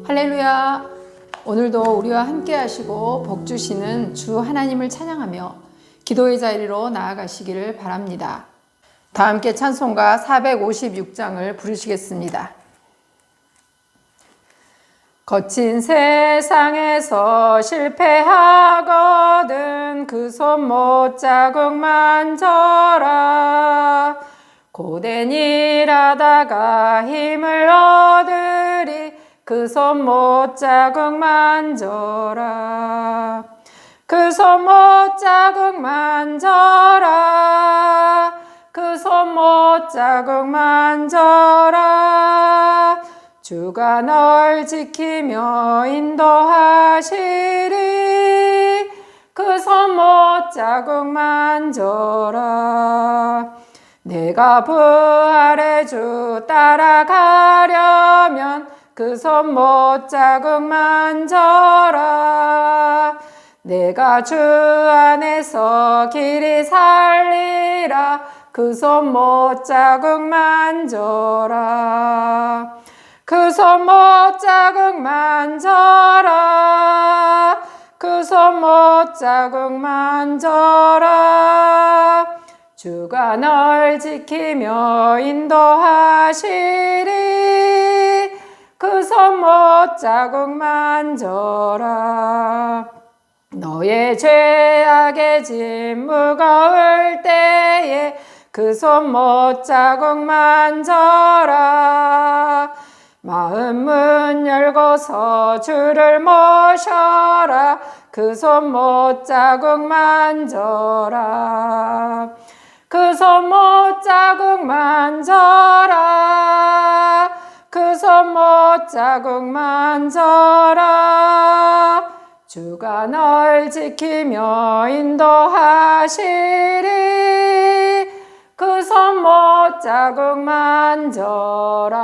할렐루야. 오늘도 우리와 함께 하시고 복 주시는 주 하나님을 찬양하며 기도의 자리로 나아가시기를 바랍니다. 다 함께 찬송가 456장을 부르시겠습니다. 거친 세상에서 실패하거든 그 손 못자국 만져라. 고된 일하다가 힘을 얻으리 그 손 못자국 만져라. 그 손 못자국 만져라. 그 손 못자국 만져라. 주가 널 지키며 인도하시리. 그 손 못자국 만져라. 내가 부활의 주 따라가려면 그 손 못자국 만져라. 내가 주 안에서 길이 살리라. 그 손 못자국 만져라. 그 손 못자국 만져라. 그 손 못자국 만져라. 주가 널 지키며 인도하시리. 그 손 못자국 만져라. 너의 죄악의 짐 무거울 때에 그 손 못자국 만져라. 마음 문 열고서 주를 모셔라. 그 손 못자국 만져라. 그 손 못자국 만져라. 그 손 못자국 만져라. 주가 널 지키며 인도하시리. 그 손 못자국 만져라.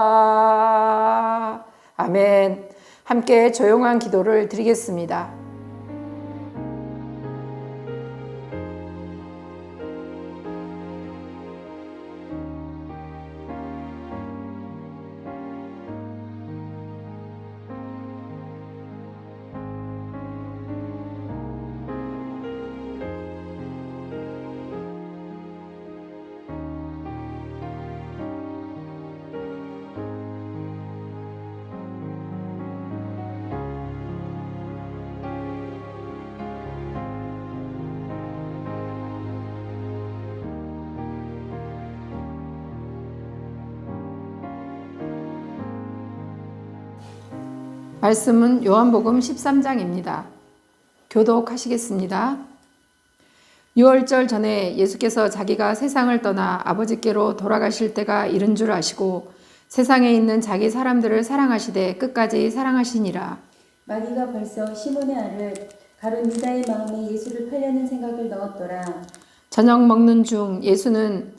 아멘. 함께 조용한 기도를 드리겠습니다. 말씀은 요한복음 13장입니다. 교독하시겠습니다. 유월절 전에 예수께서 자기가 세상을 떠나 아버지께로 돌아가실 때가 이른 줄 아시고 세상에 있는 자기 사람들을 사랑하시되 끝까지 사랑하시니라. 마귀가 벌써 시몬의 알을 가룟 유다의 마음에 예수를 팔려는 생각을 넣었더라. 저녁 먹는 중 예수는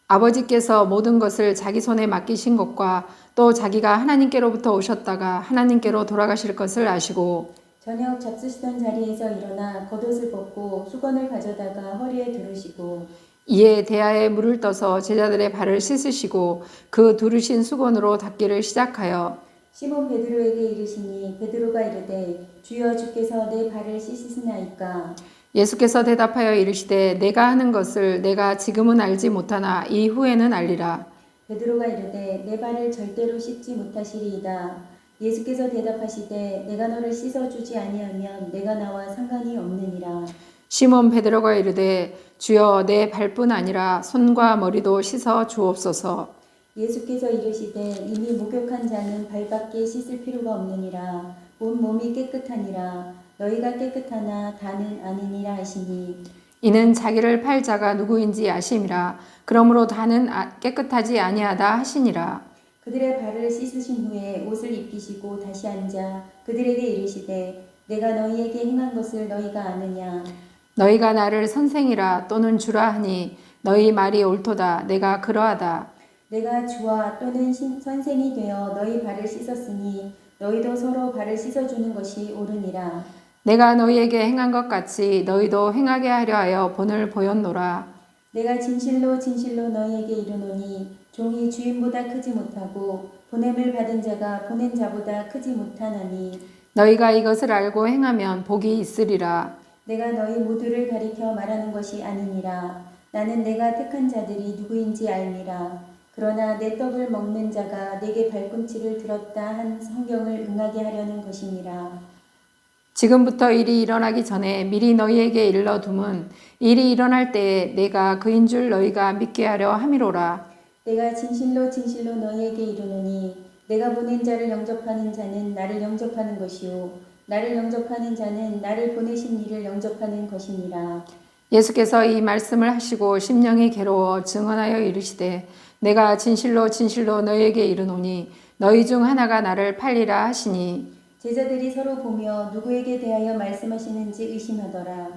아버지께서 모든 것을 자기 손에 맡기신 것과 또 자기가 하나님께로부터 오셨다가 하나님께로 돌아가실 것을 아시고 저녁 잡수시던 자리에서 일어나 겉옷을 벗고 수건을 가져다가 허리에 두르시고 이에 대야에 물을 떠서 제자들의 발을 씻으시고 그 두르신 수건으로 닦기를 시작하여 시몬 베드로에게 이르시니 베드로가 이르되 주여 주께서 내 발을 씻으시나이까. 예수께서 대답하여 이르시되 내가 하는 것을 내가 지금은 알지 못하나 이후에는 알리라. 베드로가 이르되 내 발을 절대로 씻지 못하시리이다. 예수께서 대답하시되 내가 너를 씻어주지 아니하면 내가 나와 상관이 없느니라. 시몬 베드로가 이르되 주여 내 발뿐 아니라 손과 머리도 씻어 주옵소서. 예수께서 이르시되 이미 목욕한 자는 발밖에 씻을 필요가 없느니라. 온 몸이 깨끗하니라. 너희가 깨끗하나 다는 아니니라 하시니 이는 자기를 팔 자가 누구인지 아심이라. 그러므로 다는 깨끗하지 아니하다 하시니라. 그들의 발을 씻으신 후에 옷을 입히시고 다시 앉아 그들에게 이르시되 내가 너희에게 행한 것을 너희가 아느냐. 너희가 나를 선생이라 또는 주라 하니 너희 말이 옳도다. 내가 그러하다. 내가 주와 또는 선생이 되어 너희 발을 씻었으니 너희도 서로 발을 씻어주는 것이 옳으니라. 내가 너희에게 행한 것 같이 너희도 행하게 하려 하여 본을 보였노라. 내가 진실로 진실로 너희에게 이르노니 종이 주인보다 크지 못하고 보냄을 받은 자가 보낸 자보다 크지 못하나니 너희가 이것을 알고 행하면 복이 있으리라. 내가 너희 모두를 가리켜 말하는 것이 아니니라. 나는 내가 택한 자들이 누구인지 알미라. 그러나 내 떡을 먹는 자가 내게 발꿈치를 들었다 한 성경을 응하게 하려는 것이니라. 지금부터 일이 일어나기 전에 미리 너희에게 일러둠은 일이 일어날 때에 내가 그인 줄 너희가 믿게 하려 함이로라. 내가 진실로 진실로 너희에게 이르노니 내가 보낸 자를 영접하는 자는 나를 영접하는 것이요 나를 영접하는 자는 나를 보내신 이를 영접하는 것이니라. 예수께서 이 말씀을 하시고 심령이 괴로워 증언하여 이르시되 내가 진실로 진실로 너희에게 이르노니 너희 중 하나가 나를 팔리라 하시니 제자들이 서로 보며 누구에게 대하여 말씀하시는지 의심하더라.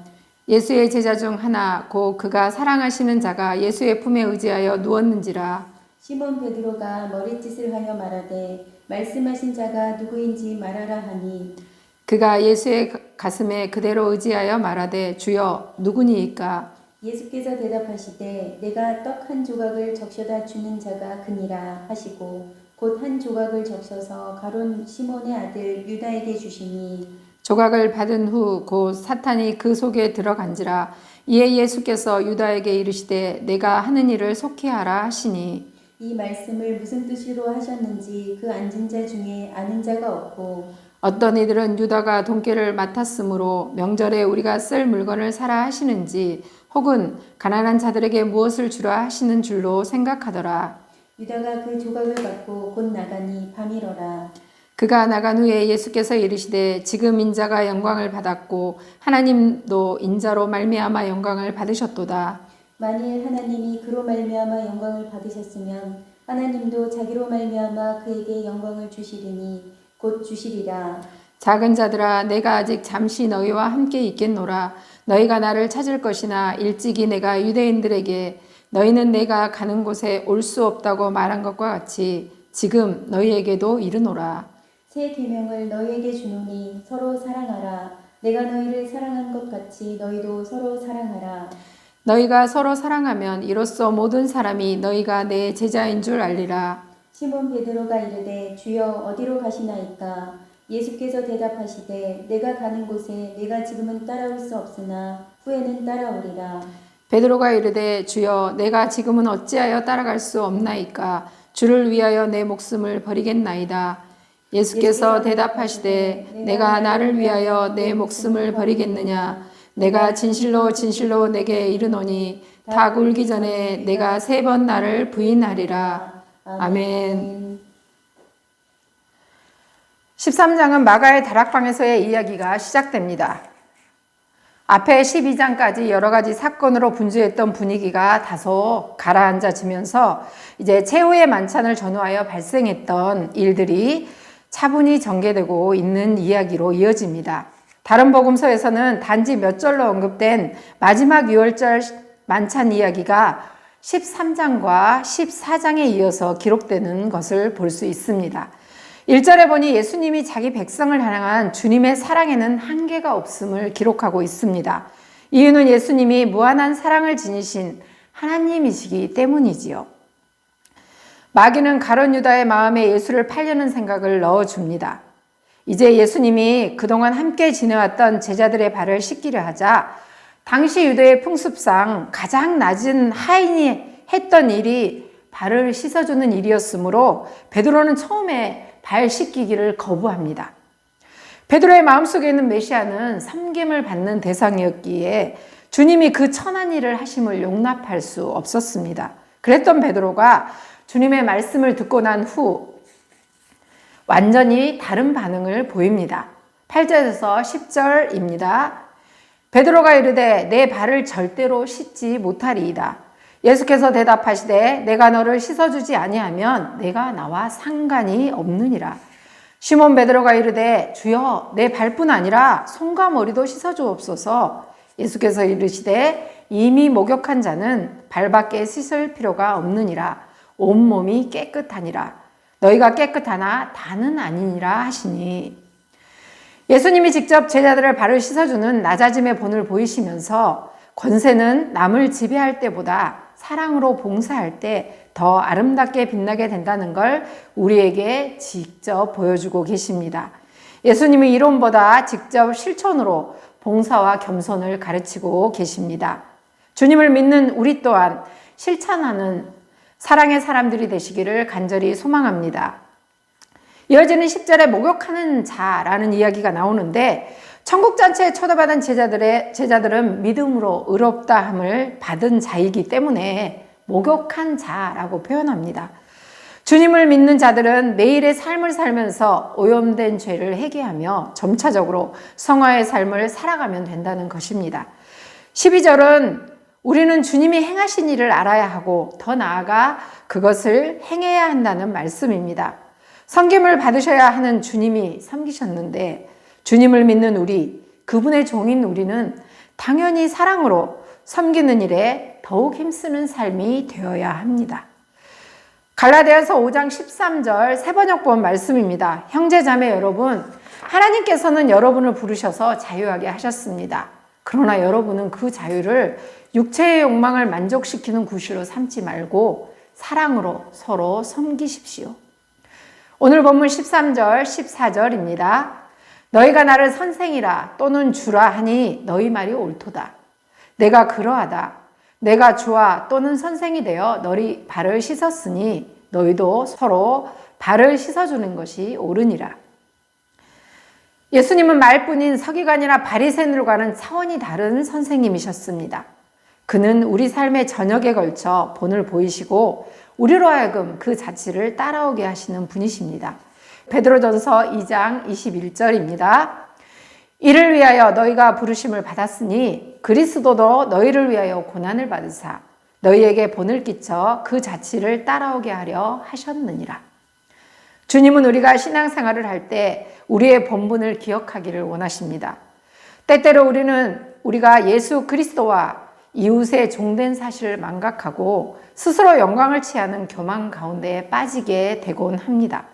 예수의 제자 중 하나 곧 그가 사랑하시는 자가 예수의 품에 의지하여 누웠는지라. 시몬 베드로가 머릿짓을 하여 말하되 말씀하신 자가 누구인지 말하라 하니 그가 예수의 가슴에 그대로 의지하여 말하되 주여 누구니이까. 예수께서 대답하시되 내가 떡 한 조각을 적셔다 주는 자가 그니라 하시고 곧 한 조각을 적셔서 가룟 시몬의 아들 유다에게 주시니 조각을 받은 후 곧 사탄이 그 속에 들어간지라. 이에 예수께서 유다에게 이르시되 내가 하는 일을 속히 하라 하시니 이 말씀을 무슨 뜻으로 하셨는지 그 앉은 자 중에 아는 자가 없고 어떤 이들은 유다가 돈깨를 맡았으므로 명절에 우리가 쓸 물건을 사라 하시는지 혹은 가난한 자들에게 무엇을 주라 하시는 줄로 생각하더라. 유다가 그 조각을 받고 곧 나가니 밤이러라. 그가 나간 후에 예수께서 이르시되 지금 인자가 영광을 받았고 하나님도 인자로 말미암아 영광을 받으셨도다. 만일 하나님이 그로 말미암아 영광을 받으셨으면 하나님도 자기로 말미암아 그에게 영광을 주시리니 곧 주시리라. 작은 자들아 내가 아직 잠시 너희와 함께 있겠노라. 너희가 나를 찾을 것이나 일찍이 내가 유대인들에게 너희는 내가 가는 곳에 올 수 없다고 말한 것과 같이 지금 너희에게도 이르노라. 새 계명을 너희에게 주노니 서로 사랑하라. 내가 너희를 사랑한 것 같이 너희도 서로 사랑하라. 너희가 서로 사랑하면 이로써 모든 사람이 너희가 내 제자인 줄 알리라. 시몬 베드로가 이르되 주여 어디로 가시나이까? 예수께서 대답하시되 내가 가는 곳에 내가 지금은 따라올 수 없으나 후에는 따라오리라. 베드로가 이르되 주여 내가 지금은 어찌하여 따라갈 수 없나이까? 주를 위하여 내 목숨을 버리겠나이다. 예수께서 대답하시되 내가 나를 위하여 내 목숨을 버리겠느냐? 내가 진실로 진실로 내게 이르노니 닭 울기 전에 내가 3번 나를 부인하리라. 아멘. 13장은 마가의 다락방에서의 이야기가 시작됩니다. 앞에 12장까지 여러 가지 사건으로 분주했던 분위기가 다소 가라앉아지면서 이제 최후의 만찬을 전후하여 발생했던 일들이 차분히 전개되고 있는 이야기로 이어집니다. 다른 복음서에서는 단지 몇 절로 언급된 마지막 유월절 만찬 이야기가 13장과 14장에 이어서 기록되는 것을 볼 수 있습니다. 1절에 보니 예수님이 자기 백성을 향한 주님의 사랑에는 한계가 없음을 기록하고 있습니다. 이유는 예수님이 무한한 사랑을 지니신 하나님이시기 때문이지요. 마귀는 가룟 유다의 마음에 예수를 팔려는 생각을 넣어줍니다. 이제 예수님이 그동안 함께 지내왔던 제자들의 발을 씻기려 하자 당시 유대의 풍습상 가장 낮은 하인이 했던 일이 발을 씻어주는 일이었으므로 베드로는 처음에 발 씻기기를 거부합니다. 베드로의 마음속에 있는 메시아는 섬김을 받는 대상이었기에 주님이 그 천한 일을 하심을 용납할 수 없었습니다. 그랬던 베드로가 주님의 말씀을 듣고 난 후 완전히 다른 반응을 보입니다. 8절에서 10절입니다. 베드로가 이르되 내 발을 절대로 씻지 못하리이다. 예수께서 대답하시되 내가 너를 씻어주지 아니하면 내가 나와 상관이 없느니라. 시몬 베드로가 이르되 주여 내 발뿐 아니라 손과 머리도 씻어주옵소서. 예수께서 이르시되 이미 목욕한 자는 발밖에 씻을 필요가 없느니라. 온몸이 깨끗하니라. 너희가 깨끗하나 다는 아니니라 하시니 예수님이 직접 제자들의 발을 씻어주는 낮아짐의 본을 보이시면서 권세는 남을 지배할 때보다 사랑으로 봉사할 때 더 아름답게 빛나게 된다는 걸 우리에게 직접 보여주고 계십니다. 예수님이 이론보다 직접 실천으로 봉사와 겸손을 가르치고 계십니다. 주님을 믿는 우리 또한 실천하는 사랑의 사람들이 되시기를 간절히 소망합니다. 이어지는 10절에 목욕하는 자라는 이야기가 나오는데 천국잔치에 초대받은 제자들은 믿음으로 의롭다함을 받은 자이기 때문에 목욕한 자라고 표현합니다. 주님을 믿는 자들은 매일의 삶을 살면서 오염된 죄를 회개하며 점차적으로 성화의 삶을 살아가면 된다는 것입니다. 12절은 우리는 주님이 행하신 일을 알아야 하고 더 나아가 그것을 행해야 한다는 말씀입니다. 섬김을 받으셔야 하는 주님이 섬기셨는데 주님을 믿는 우리, 그분의 종인 우리는 당연히 사랑으로 섬기는 일에 더욱 힘쓰는 삶이 되어야 합니다. 갈라디아서 5장 13절 새번역본 말씀입니다. 형제자매 여러분, 하나님께서는 여러분을 부르셔서 자유하게 하셨습니다. 그러나 여러분은 그 자유를 육체의 욕망을 만족시키는 구실로 삼지 말고 사랑으로 서로 섬기십시오. 오늘 본문 13절, 14절입니다. 너희가 나를 선생이라 또는 주라 하니 너희 말이 옳도다. 내가 그러하다. 내가 주와 또는 선생이 되어 너희 발을 씻었으니 너희도 서로 발을 씻어주는 것이 옳으니라. 예수님은 말뿐인 서기관이나 바리새인들과는 차원이 다른 선생님이셨습니다. 그는 우리 삶의 전역에 걸쳐 본을 보이시고 우리로 하여금 그 자취를 따라오게 하시는 분이십니다. 베드로전서 2장 21절입니다. 이를 위하여 너희가 부르심을 받았으니 그리스도도 너희를 위하여 고난을 받으사 너희에게 본을 끼쳐 그 자취를 따라오게 하려 하셨느니라. 주님은 우리가 신앙생활을 할 때 우리의 본분을 기억하기를 원하십니다. 때때로 우리가 예수 그리스도와 이웃의 종된 사실을 망각하고 스스로 영광을 취하는 교만 가운데 빠지게 되곤 합니다.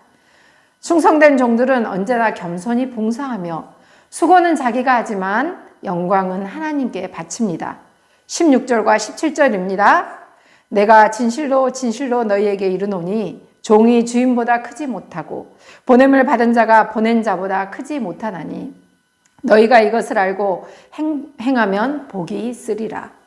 충성된 종들은 언제나 겸손히 봉사하며 수고는 자기가 하지만 영광은 하나님께 바칩니다. 16절과 17절입니다. 내가 진실로 진실로 너희에게 이르노니 종이 주인보다 크지 못하고 보냄을 받은 자가 보낸 자보다 크지 못하나니 너희가 이것을 알고 행하면 복이 있으리라.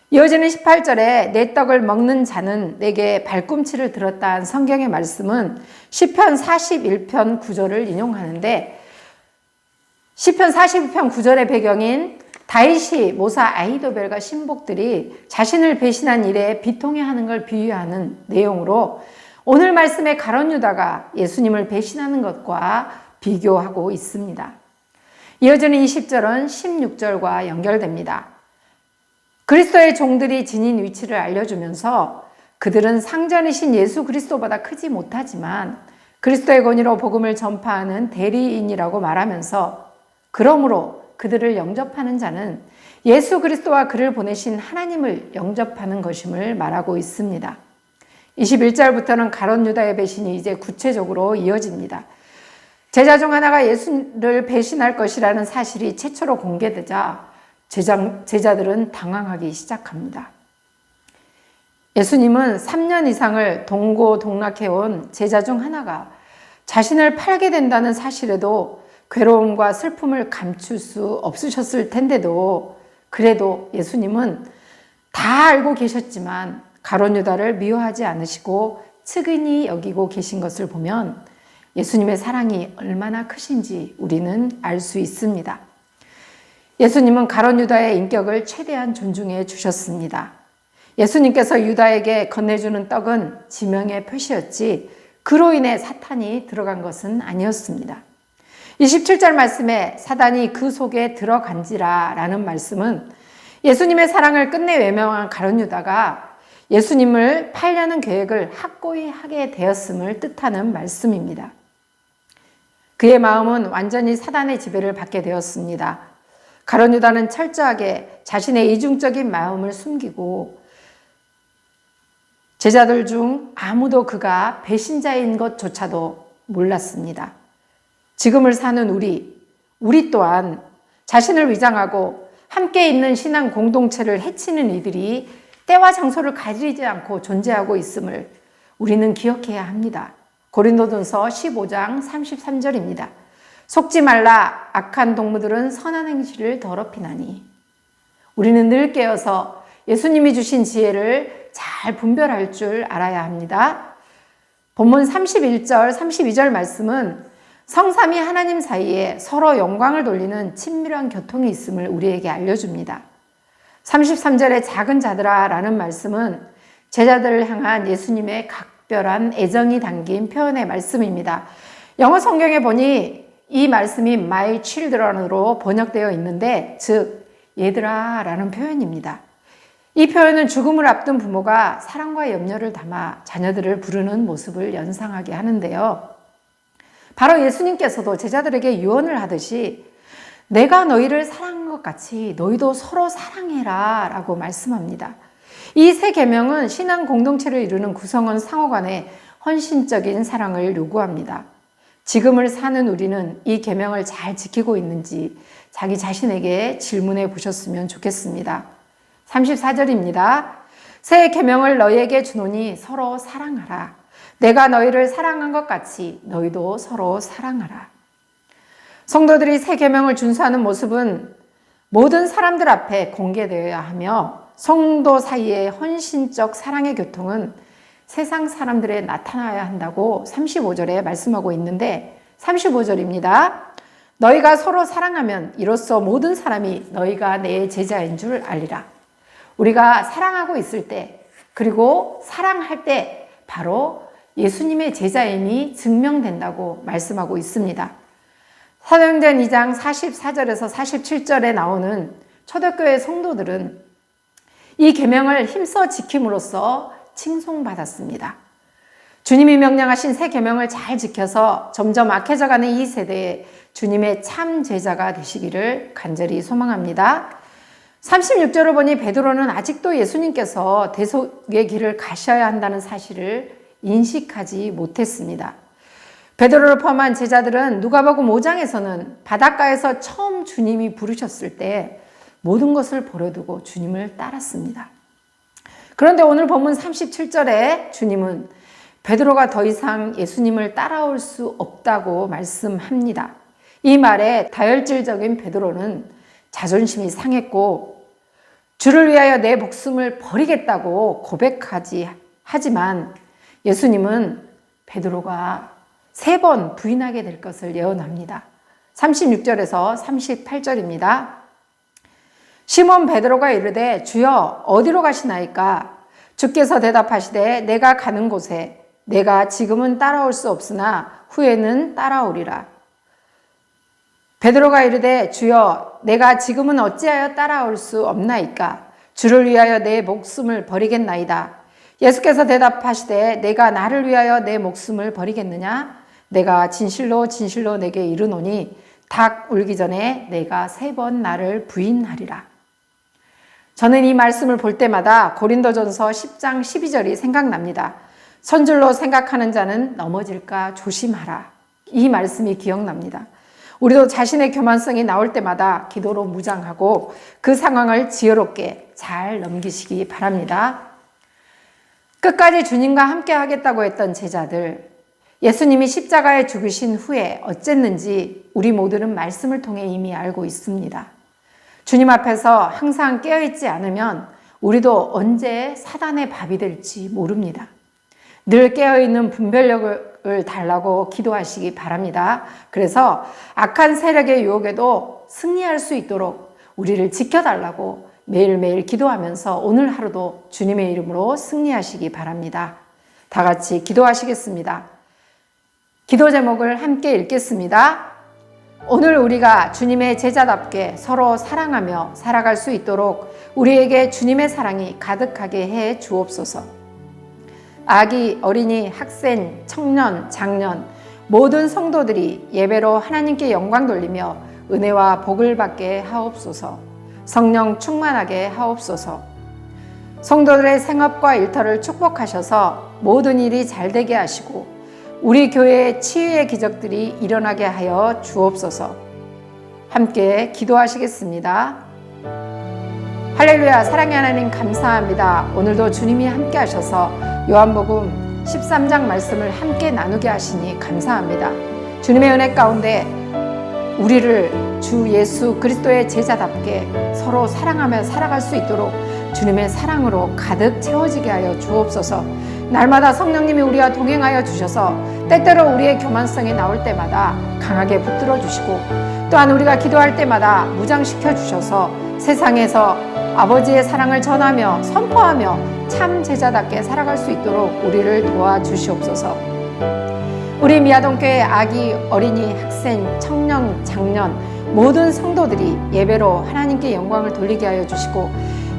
이어지는 18절에 내 떡을 먹는 자는 내게 발꿈치를 들었다 한 성경의 말씀은 시편 41편 9절을 인용하는데 시편 41편 9절의 배경인 다윗이 모사 아히도벨과 신복들이 자신을 배신한 일에 비통해하는 걸 비유하는 내용으로 오늘 말씀의 가룟 유다가 예수님을 배신하는 것과 비교하고 있습니다. 이어지는 20절은 16절과 연결됩니다. 그리스도의 종들이 지닌 위치를 알려주면서 그들은 상전이신 예수 그리스도보다 크지 못하지만 그리스도의 권위로 복음을 전파하는 대리인이라고 말하면서 그러므로 그들을 영접하는 자는 예수 그리스도와 그를 보내신 하나님을 영접하는 것임을 말하고 있습니다. 21절부터는 가룟 유다의 배신이 이제 구체적으로 이어집니다. 제자 중 하나가 예수를 배신할 것이라는 사실이 최초로 공개되자 제자들은 당황하기 시작합니다. 예수님은 3년 이상을 동고동락해온 제자 중 하나가 자신을 팔게 된다는 사실에도 괴로움과 슬픔을 감출 수 없으셨을 텐데도 그래도 예수님은 다 알고 계셨지만 가룟 유다를 미워하지 않으시고 측은히 여기고 계신 것을 보면 예수님의 사랑이 얼마나 크신지 우리는 알 수 있습니다. 예수님은 가룟 유다의 인격을 최대한 존중해 주셨습니다. 예수님께서 유다에게 건네주는 떡은 지명의 표시였지 그로 인해 사탄이 들어간 것은 아니었습니다. 27절 말씀에 사단이 그 속에 들어간지라 라는 말씀은 예수님의 사랑을 끝내 외면한 가룟 유다가 예수님을 팔려는 계획을 확고히 하게 되었음을 뜻하는 말씀입니다. 그의 마음은 완전히 사단의 지배를 받게 되었습니다. 가룟 유다는 철저하게 자신의 이중적인 마음을 숨기고 제자들 중 아무도 그가 배신자인 것조차도 몰랐습니다. 지금을 사는 우리 또한 자신을 위장하고 함께 있는 신앙 공동체를 해치는 이들이 때와 장소를 가리지 않고 존재하고 있음을 우리는 기억해야 합니다. 고린도전서 15장 33절입니다. 속지 말라. 악한 동무들은 선한 행실을 더럽히나니. 우리는 늘 깨어서 예수님이 주신 지혜를 잘 분별할 줄 알아야 합니다. 본문 31절, 32절 말씀은 성삼위 하나님 사이에 서로 영광을 돌리는 친밀한 교통이 있음을 우리에게 알려줍니다. 33절의 작은 자들아 라는 말씀은 제자들을 향한 예수님의 각별한 애정이 담긴 표현의 말씀입니다. 영어 성경에 보니 이 말씀이 My children으로 번역되어 있는데, 즉 얘들아 라는 표현입니다. 이 표현은 죽음을 앞둔 부모가 사랑과 염려를 담아 자녀들을 부르는 모습을 연상하게 하는데요. 바로 예수님께서도 제자들에게 유언을 하듯이 내가 너희를 사랑한 것 같이 너희도 서로 사랑해라 라고 말씀합니다. 이 세 계명은 신앙 공동체를 이루는 구성원 상호 간의 헌신적인 사랑을 요구합니다. 지금을 사는 우리는 이 계명을 잘 지키고 있는지 자기 자신에게 질문해 보셨으면 좋겠습니다. 34절입니다. 새 계명을 너희에게 주노니 서로 사랑하라. 내가 너희를 사랑한 것 같이 너희도 서로 사랑하라. 성도들이 새 계명을 준수하는 모습은 모든 사람들 앞에 공개되어야 하며, 성도 사이의 헌신적 사랑의 교통은 세상 사람들에 나타나야 한다고 35절에 말씀하고 있는데, 35절입니다. 너희가 서로 사랑하면 이로써 모든 사람이 너희가 내 제자인 줄 알리라. 우리가 사랑하고 있을 때, 그리고 사랑할 때 바로 예수님의 제자임이 증명된다고 말씀하고 있습니다. 사도행전 2장 44절에서 47절에 나오는 초대교회 성도들은 이 계명을 힘써 지킴으로써 칭송받았습니다. 주님이 명령하신 새 계명을 잘 지켜서 점점 악해져가는 이 세대에 주님의 참 제자가 되시기를 간절히 소망합니다. 36절을 보니 베드로는 아직도 예수님께서 대속의 길을 가셔야 한다는 사실을 인식하지 못했습니다. 베드로를 포함한 제자들은 누가복음 5장에서는 바닷가에서 처음 주님이 부르셨을 때 모든 것을 버려두고 주님을 따랐습니다. 그런데 오늘 본문 37절에 주님은 베드로가 더 이상 예수님을 따라올 수 없다고 말씀합니다. 이 말에 다혈질적인 베드로는 자존심이 상했고 주를 위하여 내 목숨을 버리겠다고 하지만 예수님은 베드로가 3번 부인하게 될 것을 예언합니다. 36절에서 38절입니다. 시몬 베드로가 이르되 주여 어디로 가시나이까? 주께서 대답하시되 내가 가는 곳에 내가 지금은 따라올 수 없으나 후에는 따라오리라. 베드로가 이르되 주여 내가 지금은 어찌하여 따라올 수 없나이까? 주를 위하여 내 목숨을 버리겠나이다. 예수께서 대답하시되 내가 나를 위하여 내 목숨을 버리겠느냐? 내가 진실로 진실로 내게 이르노니 닭 울기 전에 내가 3번 나를 부인하리라. 저는 이 말씀을 볼 때마다 고린도전서 10장 12절이 생각납니다. 선줄로 생각하는 자는 넘어질까 조심하라. 이 말씀이 기억납니다. 우리도 자신의 교만성이 나올 때마다 기도로 무장하고 그 상황을 지혜롭게 잘 넘기시기 바랍니다. 끝까지 주님과 함께 하겠다고 했던 제자들, 예수님이 십자가에 죽으신 후에 어쨌는지 우리 모두는 말씀을 통해 이미 알고 있습니다. 주님 앞에서 항상 깨어있지 않으면 우리도 언제 사단의 밥이 될지 모릅니다. 늘 깨어있는 분별력을 달라고 기도하시기 바랍니다. 그래서 악한 세력의 유혹에도 승리할 수 있도록 우리를 지켜달라고 매일매일 기도하면서 오늘 하루도 주님의 이름으로 승리하시기 바랍니다. 다 같이 기도하시겠습니다. 기도 제목을 함께 읽겠습니다. 오늘 우리가 주님의 제자답게 서로 사랑하며 살아갈 수 있도록 우리에게 주님의 사랑이 가득하게 해 주옵소서. 아기, 어린이, 학생, 청년, 장년 모든 성도들이 예배로 하나님께 영광 돌리며 은혜와 복을 받게 하옵소서. 성령 충만하게 하옵소서. 성도들의 생업과 일터를 축복하셔서 모든 일이 잘되게 하시고 우리 교회의 치유의 기적들이 일어나게 하여 주옵소서. 함께 기도하시겠습니다. 할렐루야. 사랑의 하나님 감사합니다. 오늘도 주님이 함께 하셔서 요한복음 13장 말씀을 함께 나누게 하시니 감사합니다. 주님의 은혜 가운데 우리를 주 예수 그리스도의 제자답게 서로 사랑하며 살아갈 수 있도록 주님의 사랑으로 가득 채워지게 하여 주옵소서. 날마다 성령님이 우리와 동행하여 주셔서 때때로 우리의 교만성이 나올 때마다 강하게 붙들어 주시고, 또한 우리가 기도할 때마다 무장시켜 주셔서 세상에서 아버지의 사랑을 전하며 선포하며 참 제자답게 살아갈 수 있도록 우리를 도와주시옵소서. 우리 미아동교회 아기, 어린이, 학생, 청년, 장년 모든 성도들이 예배로 하나님께 영광을 돌리게 하여 주시고,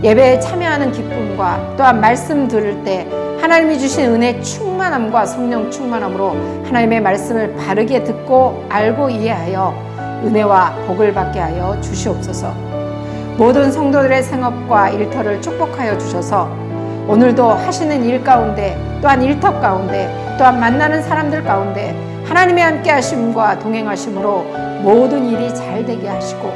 예배에 참여하는 기쁨과 또한 말씀 들을 때 하나님이 주신 은혜 충만함과 성령 충만함으로 하나님의 말씀을 바르게 듣고 알고 이해하여 은혜와 복을 받게 하여 주시옵소서. 모든 성도들의 생업과 일터를 축복하여 주셔서 오늘도 하시는 일 가운데, 또한 일터 가운데, 또한 만나는 사람들 가운데 하나님의 함께 하심과 동행하심으로 모든 일이 잘 되게 하시고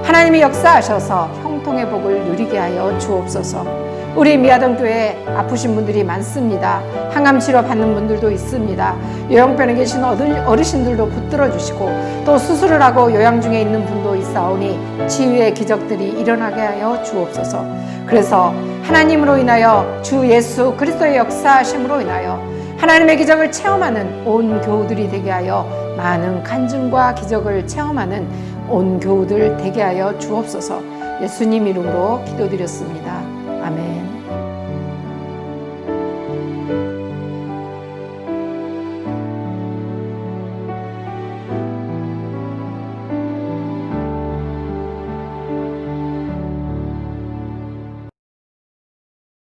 하나님이 역사하셔서 형통의 복을 누리게 하여 주옵소서. 우리 미아동교회에 아프신 분들이 많습니다. 항암 치료 받는 분들도 있습니다. 요양병에 계신 어르신들도 붙들어 주시고, 또 수술을 하고 요양 중에 있는 분도 있사오니 치유의 기적들이 일어나게 하여 주옵소서. 그래서 하나님으로 인하여 주 예수 그리스도의 역사하심으로 인하여 하나님의 기적을 체험하는 온 교우들이 되게 하여 많은 간증과 기적을 체험하는 온 교우들 되게 하여 주옵소서. 예수님 이름으로 기도드렸습니다. 아멘.